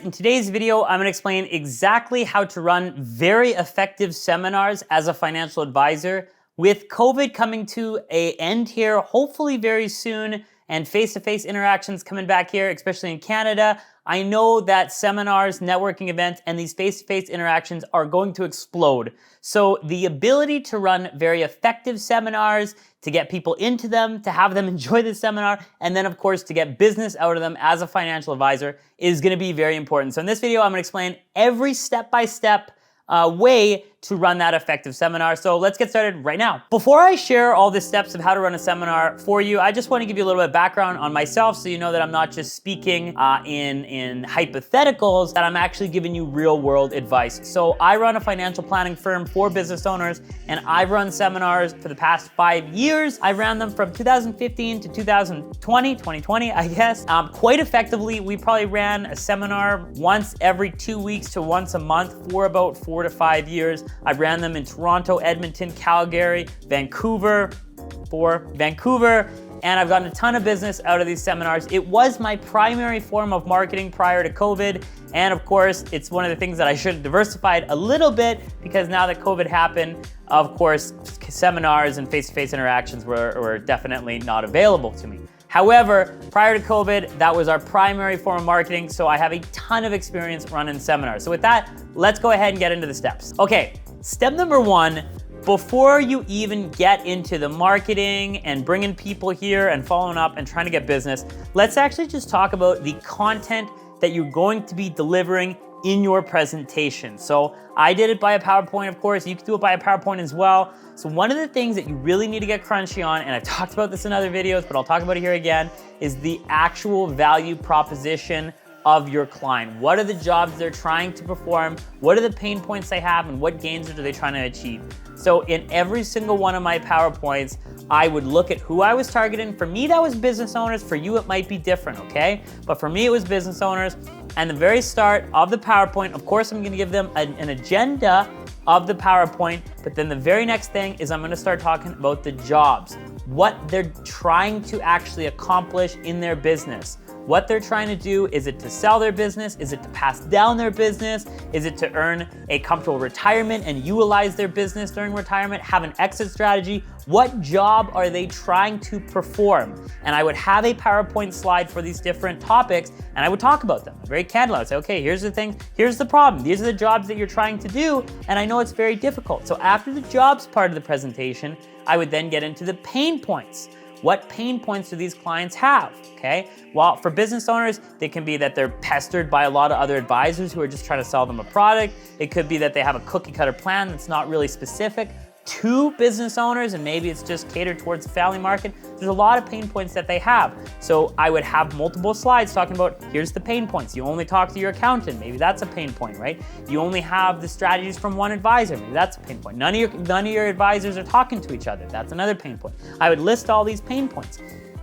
in today's video, I'm gonna explain exactly how to run very effective seminars as a financial advisor. With COVID coming to an end here, hopefully very soon, and face-to-face interactions coming back here, especially in Canada, I know that seminars, networking events, and these face-to-face interactions are going to explode. So the ability to run very effective seminars, to get people into them, to have them enjoy the seminar, and then of course to get business out of them as a financial advisor is gonna be very important. So in this video, I'm gonna explain every step-by-step way to run that effective seminar. So let's get started right now. Before I share all the steps of how to run a seminar for you, I just want to give you a little bit of background on myself so you know that I'm not just speaking in hypotheticals, that I'm actually giving you real world advice. So I run a financial planning firm for business owners, and I've run seminars for the past 5 years. I ran them from 2015 to 2020, I guess. Quite effectively, we probably ran a seminar once every 2 weeks to once a month for about 4 to 5 years. I ran them in Toronto, Edmonton, Calgary, Vancouver, and I've gotten a ton of business out of these seminars. It was my primary form of marketing prior to COVID, and of course, it's one of the things that I should have diversified a little bit, because now that COVID happened, of course, seminars and face-to-face interactions were definitely not available to me. However, prior to COVID, that was our primary form of marketing, so I have a ton of experience running seminars. So with that, let's go ahead and get into the steps. Okay, step number one, before you even get into the marketing and bringing people here and following up and trying to get business, let's actually just talk about the content that you're going to be delivering in your presentation. So I did it by a PowerPoint, of course. You can do it by a PowerPoint as well. So one of the things that you really need to get crunchy on, and I've talked about this in other videos, but I'll talk about it here again, is the actual value proposition of your client. What are the jobs they're trying to perform? What are the pain points they have, and what gains are they trying to achieve? So in every single one of my PowerPoints, I would look at who I was targeting. For me, that was business owners. For you, it might be different, okay? But for me, it was business owners. And the very start of the PowerPoint, of course, I'm gonna give them an agenda of the PowerPoint, but then the very next thing is I'm gonna start talking about the jobs, what they're trying to actually accomplish in their business. What they're trying to do, is it to sell their business? Is it to pass down their business? Is it to earn a comfortable retirement and utilize their business during retirement, have an exit strategy? What job are they trying to perform? And I would have a PowerPoint slide for these different topics, and I would talk about them. Very candid. I would say, okay, here's the thing, here's the problem. These are the jobs that you're trying to do, and I know it's very difficult. So after the jobs part of the presentation, I would then get into the pain points. What pain points do these clients have, okay? Well, for business owners, they can be that they're pestered by a lot of other advisors who are just trying to sell them a product. It could be that they have a cookie cutter plan that's not really specific to business owners, and maybe it's just catered towards the family market. There's a lot of pain points that they have. So I would have multiple slides talking about, here's the pain points. You only talk to your accountant, maybe that's a pain point, right? You only have the strategies from one advisor, maybe that's a pain point. None of your advisors are talking to each other, that's another pain point. I would list all these pain points.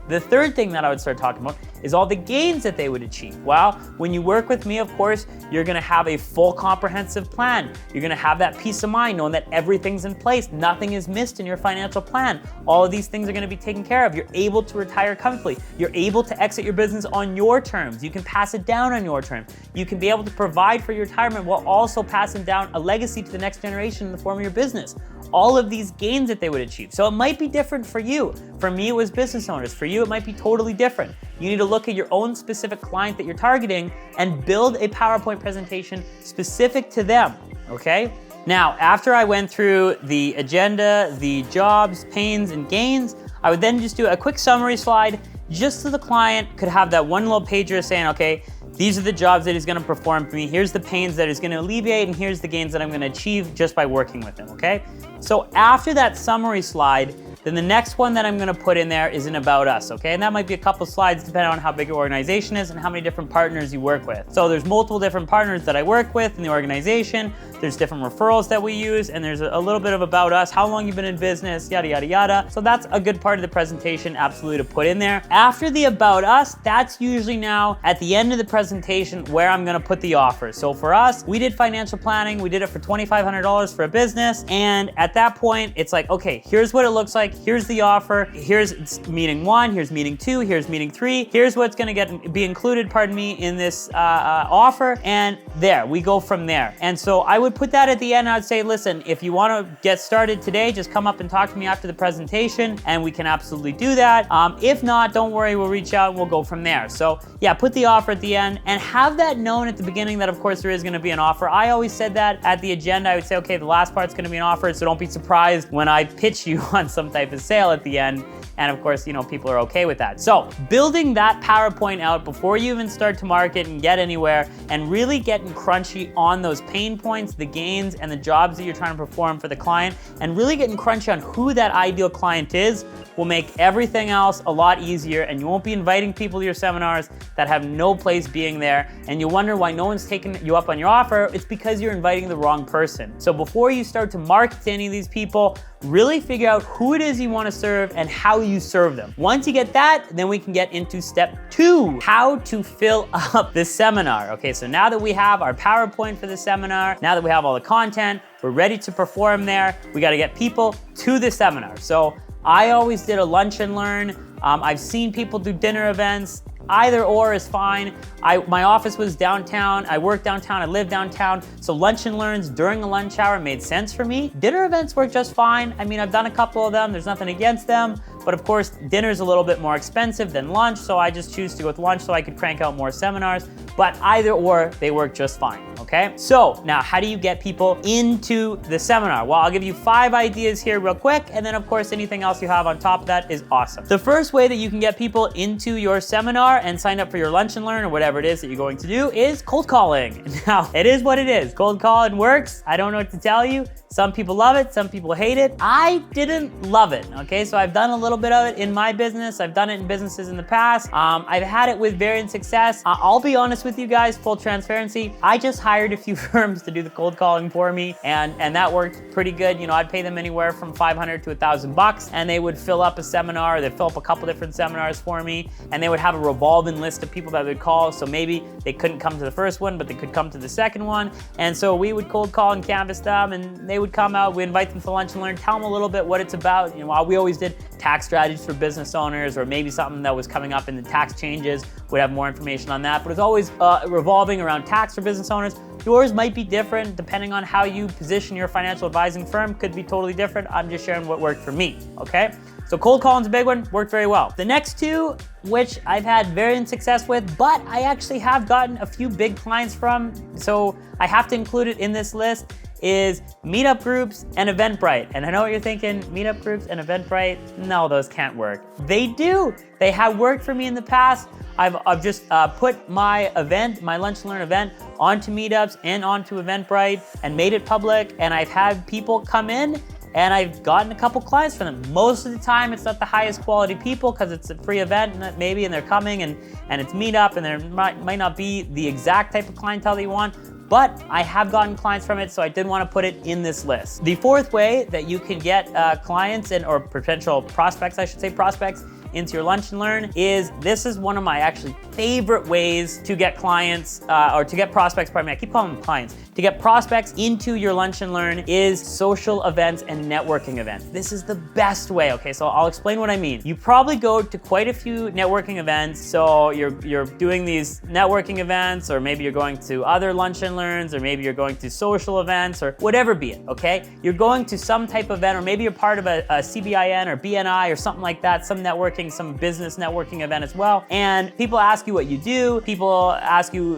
The third thing that I would start talking about is all the gains that they would achieve. Well, when you work with me, of course, you're gonna have a full comprehensive plan. You're gonna have that peace of mind knowing that everything's in place, nothing is missed in your financial plan. All of these things are gonna be taken care of. You're able to retire comfortably. You're able to exit your business on your terms. You can pass it down on your terms. You can be able to provide for your retirement while also passing down a legacy to the next generation in the form of your business. All of these gains that they would achieve. So it might be different for you. For me, it was business owners. For you, it might be totally different. You need to look at your own specific client that you're targeting and build a PowerPoint presentation specific to them, okay? Now, after I went through the agenda, the jobs, pains, and gains, I would then just do a quick summary slide just so the client could have that one little pager saying, okay, these are the jobs that he's gonna perform for me. Here's the pains that he's gonna alleviate, and here's the gains that I'm gonna achieve just by working with him, okay? So after that summary slide, then the next one that I'm gonna put in there is an about us, okay? And that might be a couple slides depending on how big your organization is and how many different partners you work with. So there's multiple different partners that I work with in the organization. There's different referrals that we use, and there's a little bit of about us, how long you've been in business, yada, yada, yada. So that's a good part of the presentation, absolutely, to put in there. After the about us, that's usually now at the end of the presentation where I'm gonna put the offer. So for us, we did financial planning. We did it for $2,500 for a business. And at that point, it's like, okay, here's what it looks like. here's the offer, here's meeting 1, here's meeting 2, here's meeting 3, here's what's gonna be included, in this offer, and there, we go from there. And so I would put that at the end. I'd say, listen, if you wanna get started today, just come up and talk to me after the presentation, and we can absolutely do that. If not, don't worry, we'll reach out and we'll go from there. So yeah, put the offer at the end, and have that known at the beginning that of course there is gonna be an offer. I always said that at the agenda. I would say, okay, the last part's gonna be an offer, so don't be surprised when I pitch you on some type of sale at the end. And of course, people are okay with that. So building that PowerPoint out before you even start to market and get anywhere, and really getting crunchy on those pain points, the gains, and the jobs that you're trying to perform for the client, and really getting crunchy on who that ideal client is, will make everything else a lot easier, and you won't be inviting people to your seminars that have no place being there, and you'll wonder why no one's taking you up on your offer. It's because you're inviting the wrong person. So before you start to market to any of these people, really figure out who it is you want to serve and how you serve them. Once you get that, then we can get into step 2, how to fill up the seminar. Okay, so now that we have our PowerPoint for the seminar, now that we have all the content, we're ready to perform there, we got to get people to the seminar. So I always did a lunch and learn. I've seen people do dinner events. Either or is fine. My office was downtown. I work downtown, I live downtown. So lunch and learns during a lunch hour made sense for me. Dinner events work just fine. I mean, I've done a couple of them. There's nothing against them. But of course, dinner's a little bit more expensive than lunch. So I just choose to go with lunch so I could crank out more seminars. But either or, they work just fine, okay? So now, how do you get people into the seminar? Well, I'll give you 5 ideas here real quick. And then of course, anything else you have on top of that is awesome. The first way that you can get people into your seminar and sign up for your lunch and learn or whatever it is that you're going to do is cold calling. Now, it is what it is. Cold calling works. I don't know what to tell you. Some people love it, some people hate it. I didn't love it, okay? So I've done a little bit of it in my business. I've done it in businesses in the past. I've had it with varying success. I'll be honest with you guys, full transparency. I just hired a few firms to do the cold calling for me, and that worked pretty good. I'd pay them anywhere from $500 to $1,000, and they would fill up a seminar, they'd fill up a couple different seminars for me, and they would have a revolving list of people that would call. So maybe they couldn't come to the first one, but they could come to the second one. And so we would cold call and canvass them, and they would come out, we invite them to lunch and learn, tell them a little bit what it's about. We always did tax strategies for business owners, or maybe something that was coming up in the tax changes, would have more information on that. But it's always revolving around tax for business owners. Yours might be different depending on how you position your financial advising firm, could be totally different. I'm just sharing what worked for me, okay? So cold calling's a big one, worked very well. The next 2, which I've had varying success with, but I actually have gotten a few big clients from, so I have to include it in this list, is meetup groups and Eventbrite. And I know what you're thinking, meetup groups and Eventbrite, no, those can't work. They do. They have worked for me in the past. I've just put my event, my lunch and learn event, onto meetups and onto Eventbrite and made it public, and I've had people come in and I've gotten a couple clients from them. Most of the time, it's not the highest quality people because it's a free event maybe, and they're coming and it's meetup, and there might not be the exact type of clientele that you want, but I have gotten clients from it, so I did want to put it in this list. The 4th way that you can get clients or potential prospects, I should say prospects, into your lunch and learn is, this is one of my actually favorite ways to get clients, or to get prospects, pardon me, I keep calling them clients, to get prospects into your lunch and learn is social events and networking events. This is the best way, okay? So I'll explain what I mean. You probably go to quite a few networking events, so you're doing these networking events, or maybe you're going to other lunch and learns, or maybe you're going to social events, or whatever be it, okay? You're going to some type of event, or maybe you're part of a CBIN or BNI or something like that, some networking, some business networking event as well, and people ask you what you do, people ask you,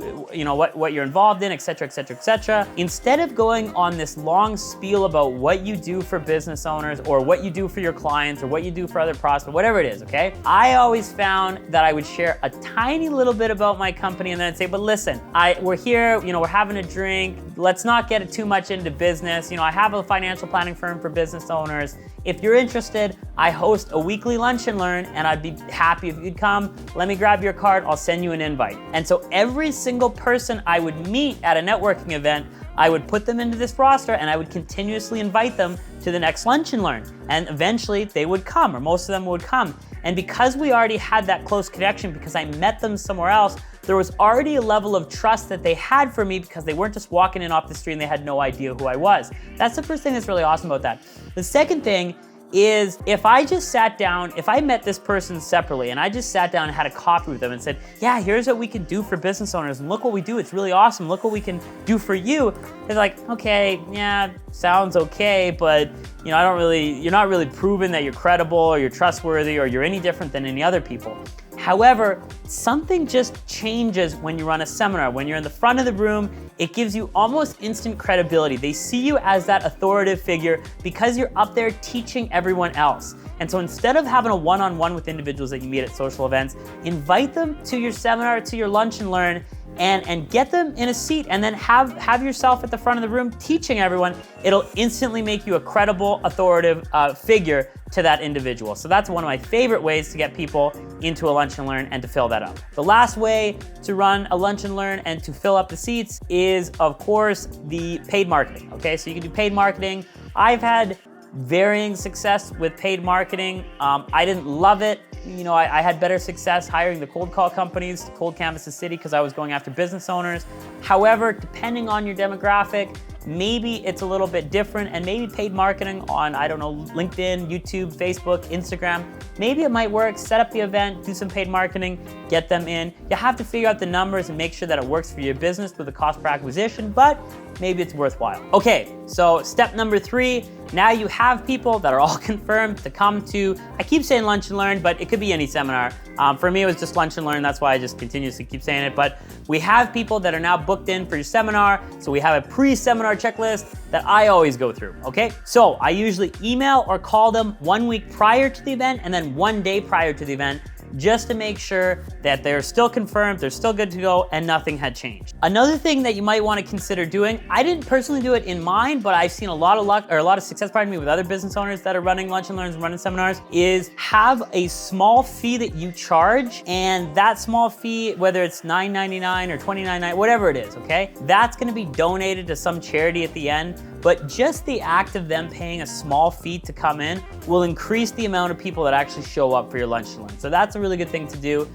what you're involved in, et cetera, et cetera, et cetera. Instead of going on this long spiel about what you do for business owners, or what you do for your clients, or what you do for other prospects, whatever it is, okay? I always found that I would share a tiny little bit about my company, and then I'd say, but listen, we're here, we're having a drink, let's not get it too much into business. I have a financial planning firm for business owners. If you're interested, I host a weekly lunch and learn, and I'd be happy if you'd come. Let me grab your card, I'll send you an invite. And so every single person I would meet at a networking event, I would put them into this roster, and I would continuously invite them to the next lunch and learn. And eventually they would come, or most of them would come. And because we already had that close connection, because I met them somewhere else, there was already a level of trust that they had for me, because they weren't just walking in off the street and they had no idea who I was. That's the first thing that's really awesome about that. The second thing is if I just sat down, if I met this person separately and I just sat down and had a coffee with them and said, yeah, here's what we can do for business owners and look what we do, it's really awesome, look what we can do for you. They're like, okay, yeah, sounds okay, but you're not really proving that you're credible or you're trustworthy or you're any different than any other people. However, something just changes when you run a seminar. When you're in the front of the room, it gives you almost instant credibility. They see you as that authoritative figure because you're up there teaching everyone else. And so instead of having a one-on-one with individuals that you meet at social events, invite them to your seminar, to your lunch and learn, and get them in a seat and then have yourself at the front of the room teaching everyone. It'll instantly make you a credible, authoritative figure to that individual. So that's one of my favorite ways to get people into a lunch and learn and to fill that up. The last way to run a lunch and learn and to fill up the seats is, of course, the paid marketing. Okay, so you can do paid marketing. I've had varying success with paid marketing. I didn't love it. I had better success hiring the cold call companies to cold canvas the city because I was going after business owners. However, depending on your demographic, maybe it's a little bit different, and maybe paid marketing on, LinkedIn, YouTube, Facebook, Instagram, maybe it might work. Set up the event, do some paid marketing, get them in. You have to figure out the numbers and make sure that it works for your business with the cost per acquisition, but maybe it's worthwhile. Okay, so step number 3, now you have people that are all confirmed to come to, I keep saying lunch and learn, but it could be any seminar. For me, it was just lunch and learn. That's why I just continuously keep saying it. But we have people that are now booked in for your seminar. So we have a pre-seminar checklist that I always go through, okay? So I usually email or call them 1 week prior to the event and then 1 day prior to the event, just to make sure that they're still confirmed, they're still good to go, and nothing had changed. Another thing that you might want to consider doing, I didn't personally do it in mine, but I've seen a lot of success, with other business owners that are running lunch and learns and running seminars, is have a small fee that you charge, and that small fee, whether it's $9.99 or $29.99, whatever it is, okay? That's gonna be donated to some charity at the end. But just the act of them paying a small fee to come in will increase the amount of people that actually show up for your lunch and learn. So that's a really good thing to do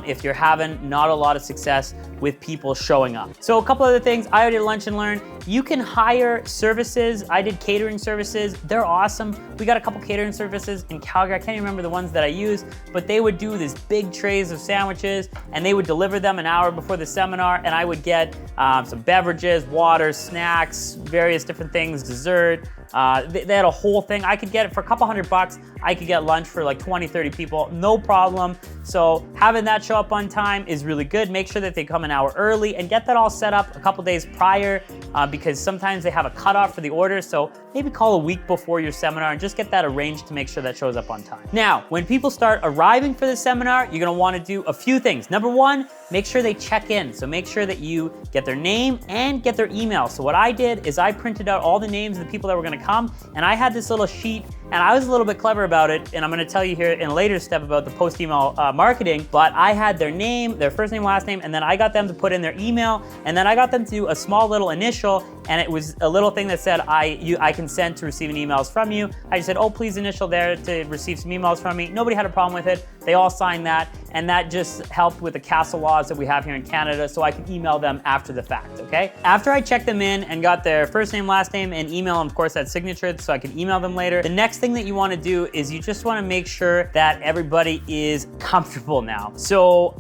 if you're having not a lot of success with people showing up. So a couple other things, I already did lunch and learn. You can hire services. I did catering services. They're awesome. We got a couple catering services in Calgary. I can't even remember the ones that I used, but they would do these big trays of sandwiches and they would deliver them an hour before the seminar, and I would get some beverages, water, snacks, various different things, dessert. They had a whole thing. I could get it for a couple $100. I could get lunch for like 20, 30 people, no problem. So having that show up on time is really good. Make sure that they come an hour early and get that all set up a couple days prior because sometimes they have a cutoff for the order. So maybe call a week before your seminar and just get that arranged to make sure that shows up on time. Now, when people start arriving for the seminar, you're gonna wanna do a few things. Number 1, make sure they check in. So make sure that you get their name and get their email. So what I did is I printed out all the names of the people that were gonna come, and I had this little sheet, and I was a little bit clever about it, and I'm gonna tell you here in a later step about the post-email marketing, but I had their name, their first name, last name, and then I got them to put in their email, and then I got them to do a small little initial, and it was a little thing that said, I consent to receiving emails from you. I just said, oh, please initial there to receive some emails from me. Nobody had a problem with it. They all signed that, and that just helped with the CASA laws that we have here in Canada, so I could email them after the fact, okay? After I checked them in and got their first name, last name, and email, and of course that signature, so I can email them later, the next thing that you wanna do is you just wanna make sure that everybody is comfortable now. So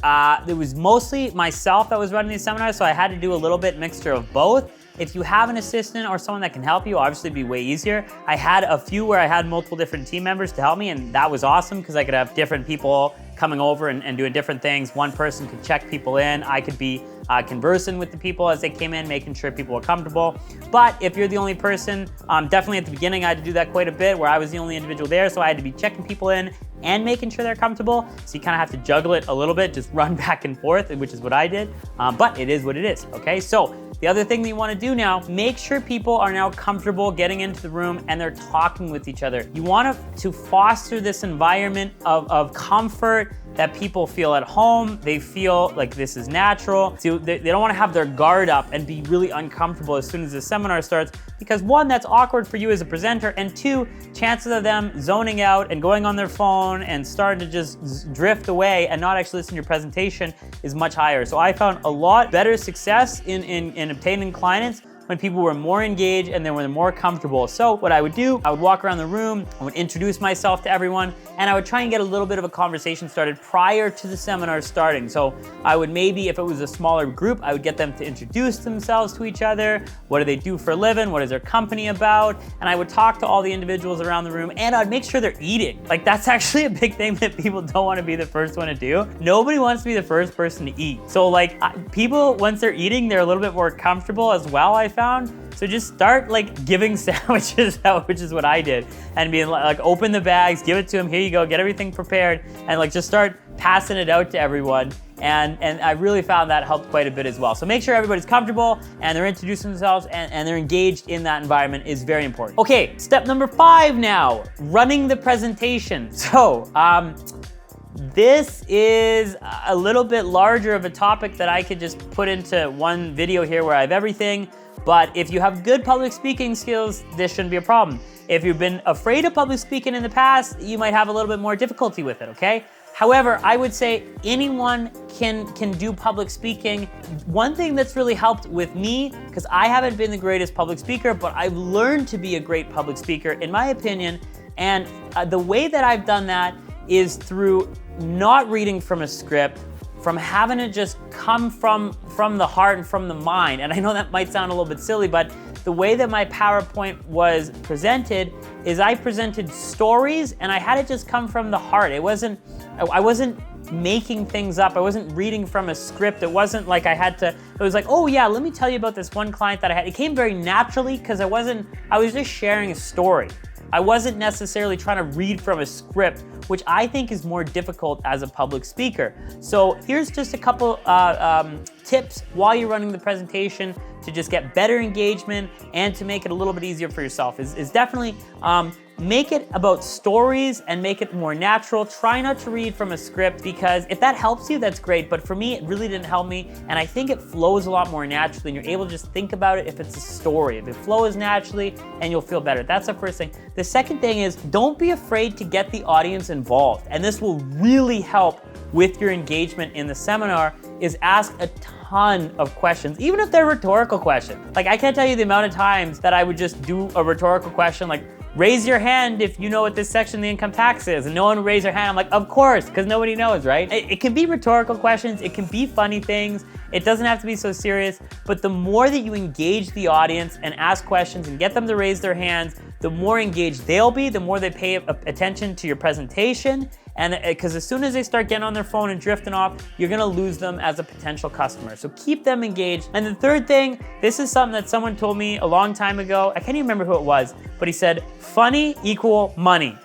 it was mostly myself that was running these seminars, so I had to do a little bit mixture of both. If you have an assistant or someone that can help you, obviously it'd be way easier. I had a few where I had multiple different team members to help me, and that was awesome because I could have different people coming over and doing different things. One person could check people in. I could be conversing with the people as they came in, making sure people were comfortable. But if you're the only person, definitely at the beginning, I had to do that quite a bit where I was the only individual there, so I had to be checking people in and making sure they're comfortable. So you kind of have to juggle it a little bit, just run back and forth, which is what I did. But it is what it is, okay? So the other thing that you want to do now, make sure people are now comfortable getting into the room and they're talking with each other. You want to foster this environment of comfort, that people feel at home, they feel like this is natural. So they don't want to have their guard up and be really uncomfortable as soon as the seminar starts, because 1, that's awkward for you as a presenter, and 2, chances of them zoning out and going on their phone and starting to just drift away and not actually listen to your presentation is much higher. So I found a lot better success in obtaining clients when people were more engaged and they were more comfortable. So what I would do, I would walk around the room, I would introduce myself to everyone, and I would try and get a little bit of a conversation started prior to the seminar starting. So I would maybe, if it was a smaller group, I would get them to introduce themselves to each other. What do they do for a living? What is their company about? And I would talk to all the individuals around the room, and I'd make sure they're eating. Like, that's actually a big thing that people don't want to be the first one to do. Nobody wants to be the first person to eat. So like people, once they're eating, they're a little bit more comfortable as well, I found. So just start like giving sandwiches out, which is what I did, and being like, open the bags, give it to them, here you go, get everything prepared, and like just start passing it out to everyone. And I really found that helped quite a bit as well. So make sure everybody's comfortable and they're introducing themselves and they're engaged in that environment is very important. Okay, step number 5 now, running the presentation. So this is a little bit larger of a topic that I could just put into one video here where I have everything. But if you have good public speaking skills, this shouldn't be a problem. If you've been afraid of public speaking in the past, you might have a little bit more difficulty with it, okay? However, I would say anyone can do public speaking. One thing that's really helped with me, because I haven't been the greatest public speaker, but I've learned to be a great public speaker, in my opinion. And the way that I've done that is through not reading from a script, from having it just come from the heart and from the mind. And I know that might sound a little bit silly, but the way that my PowerPoint was presented is I presented stories and I had it just come from the heart. I wasn't making things up. I wasn't reading from a script. It wasn't like it was like, oh yeah, let me tell you about this one client that I had. It came very naturally because I was just sharing a story. I wasn't necessarily trying to read from a script, which I think is more difficult as a public speaker. So here's just a couple tips while you're running the presentation to just get better engagement and to make it a little bit easier for yourself is definitely make it about stories and make it more natural. Try not to read from a script, because if that helps you, that's great. But for me, it really didn't help me. And I think it flows a lot more naturally and you're able to just think about it if it's a story. If it flows naturally, and you'll feel better. That's the first thing. The second thing is don't be afraid to get the audience involved. And this will really help with your engagement in the seminar, is ask a ton of questions, even if they're rhetorical questions. Like, I can't tell you the amount of times that I would just do a rhetorical question like, raise your hand if you know what this section of the income tax is, and no one would raise their hand. I'm like, of course, because nobody knows, right? It can be rhetorical questions, it can be funny things, it doesn't have to be so serious, but the more that you engage the audience and ask questions and get them to raise their hands, the more engaged they'll be, the more they pay attention to your presentation. And because as soon as they start getting on their phone and drifting off, you're gonna lose them as a potential customer. So keep them engaged. And the third thing, this is something that someone told me a long time ago. I can't even remember who it was, but he said, funny equal money.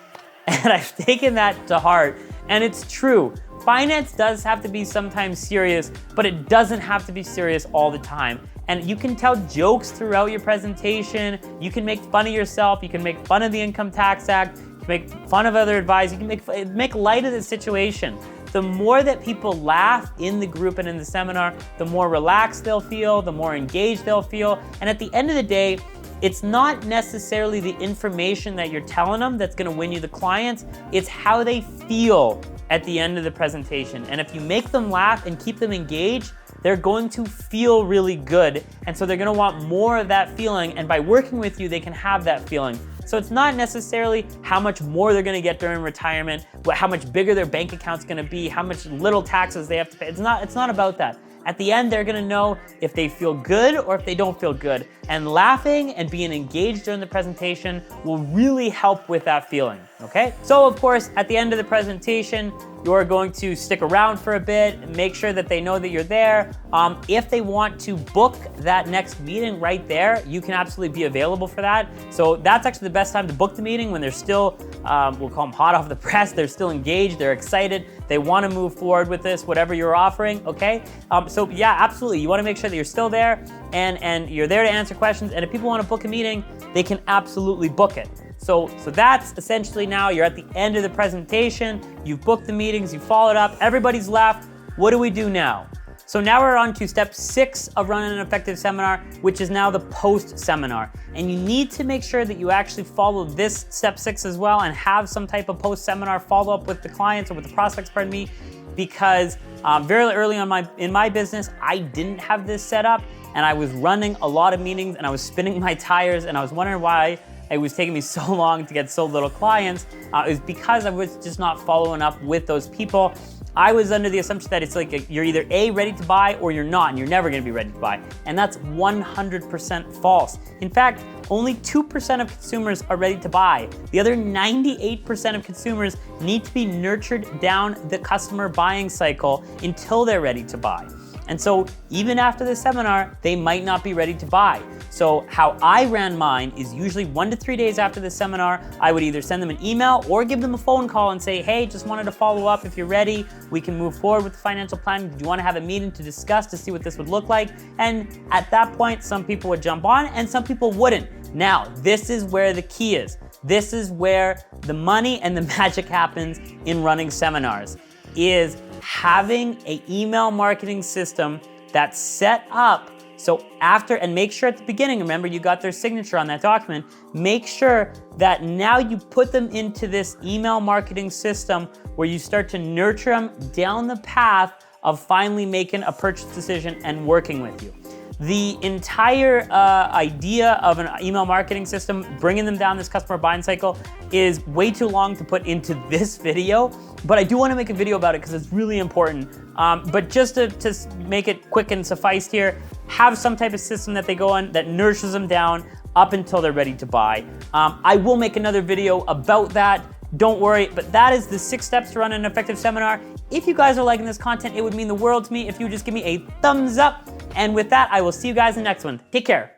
And I've taken that to heart. And it's true. Finance does have to be sometimes serious, but it doesn't have to be serious all the time. And you can tell jokes throughout your presentation. You can make fun of yourself. You can make fun of the Income Tax Act. Make fun of other advisors, you can make light of the situation. The more that people laugh in the group and in the seminar, the more relaxed they'll feel, the more engaged they'll feel. And at the end of the day, it's not necessarily the information that you're telling them that's gonna win you the clients, it's how they feel at the end of the presentation. And if you make them laugh and keep them engaged, they're going to feel really good. And so they're gonna want more of that feeling, and by working with you, they can have that feeling. So it's not necessarily how much more they're gonna get during retirement, how much bigger their bank account's gonna be, how much little taxes they have to pay. It's not about that. At the end, they're gonna know if they feel good or if they don't feel good. And laughing and being engaged during the presentation will really help with that feeling, okay? So of course, at the end of the presentation, you're going to stick around for a bit and make sure that they know that you're there. If they want to book that next meeting right there, you can absolutely be available for that. So that's actually the best time to book the meeting, when they're still, we'll call them hot off the press, they're still engaged, they're excited, they wanna move forward with this, whatever you're offering, okay? So yeah, absolutely, you wanna make sure that you're still there and you're there to answer questions, and if people wanna book a meeting, they can absolutely book it. So that's essentially now you're at the end of the presentation, you've booked the meetings, you've followed up, everybody's left. What do we do now? So now we're on to step 6 of running an effective seminar, which is now the post-seminar. And you need to make sure that you actually follow this step 6 as well and have some type of post-seminar follow-up with the clients or with the prospects, pardon me. because very early on in my business, I didn't have this set up, and I was running a lot of meetings and I was spinning my tires, and I was wondering why it was taking me so long to get so little clients. It was because I was just not following up with those people. I was under the assumption that it's like you're either A, ready to buy, or you're not, and you're never gonna be ready to buy. And that's 100% false. In fact, only 2% of consumers are ready to buy. The other 98% of consumers need to be nurtured down the customer buying cycle until they're ready to buy. And so even after the seminar, they might not be ready to buy. So how I ran mine is usually 1 to 3 days after the seminar, I would either send them an email or give them a phone call and say, hey, just wanted to follow up. If you're ready, we can move forward with the financial plan. Do you want to have a meeting to discuss to see what this would look like? And at that point, some people would jump on and some people wouldn't. Now, this is where the key is. This is where the money and the magic happens in running seminars, is having an email marketing system that's set up so after, and make sure at the beginning, remember you got their signature on that document, make sure that now you put them into this email marketing system where you start to nurture them down the path of finally making a purchase decision and working with you. The entire idea of an email marketing system, bringing them down this customer buying cycle, is way too long to put into this video, but I do want to make a video about it because it's really important. But just to make it quick and suffice here, have some type of system that they go on that nurtures them down up until they're ready to buy. I will make another video about that. Don't worry, but that is the 6 steps to run an effective seminar. If you guys are liking this content, it would mean the world to me if you would just give me a thumbs up. And with that, I will see you guys in the next one. Take care.